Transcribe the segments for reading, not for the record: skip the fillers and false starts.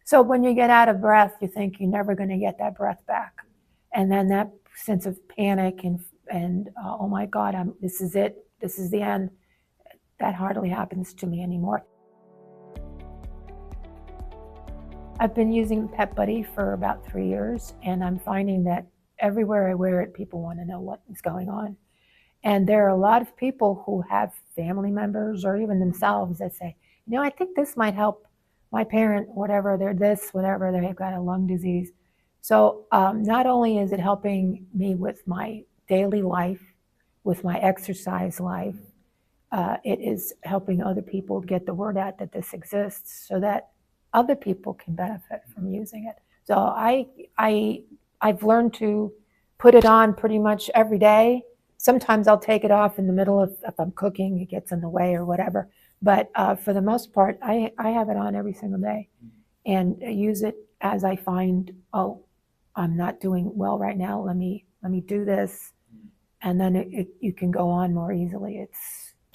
So when you get out of breath, you think you're never going to get that breath back. And then that sense of panic and oh my God, this is it. This is the end. That hardly happens to me anymore. I've been using PEP Buddy for about 3 years, and I'm finding that everywhere I wear it, people want to know what is going on. And there are a lot of people who have family members or even themselves that say, I think this might help my parent, whatever, they're this, whatever, they've got a lung disease. So not only is it helping me with my daily life, with my exercise life, it is helping other people get the word out that this exists so that other people can benefit from using it. So I've learned to put it on pretty much every day. Sometimes I'll take it off in the middle of, if I'm cooking, it gets in the way or whatever. But for the most part, I have it on every single day and use it as I find, oh, I'm not doing well right now. Let me do this. And then you can go on more easily.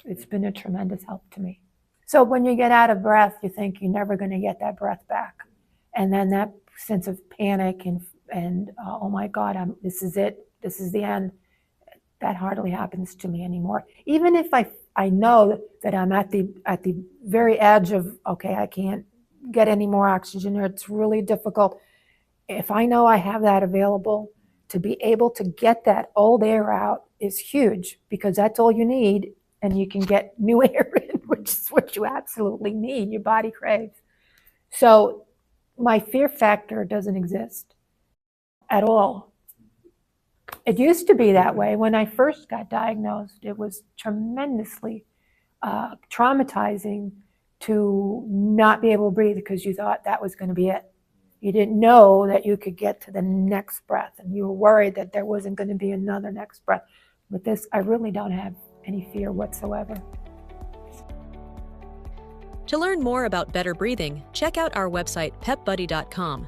It's been a tremendous help to me. So when you get out of breath, you think you're never going to get that breath back. And then that sense of panic and oh my God, this is it. This is the end. That hardly happens to me anymore. Even if I know that I'm at the very edge of, okay, I can't get any more oxygen or it's really difficult. If I know I have that available, to be able to get that old air out is huge, because that's all you need, and you can get new air in, which is what you absolutely need, your body craves. So my fear factor doesn't exist at all. It used to be that way. When I first got diagnosed, it was tremendously traumatizing to not be able to breathe because you thought that was going to be it. You didn't know that you could get to the next breath, and you were worried that there wasn't going to be another next breath. With this, I really don't have any fear whatsoever. To learn more about better breathing, check out our website, pepbuddy.com.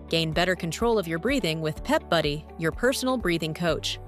Gain better control of your breathing with PEP Buddy, your personal breathing coach.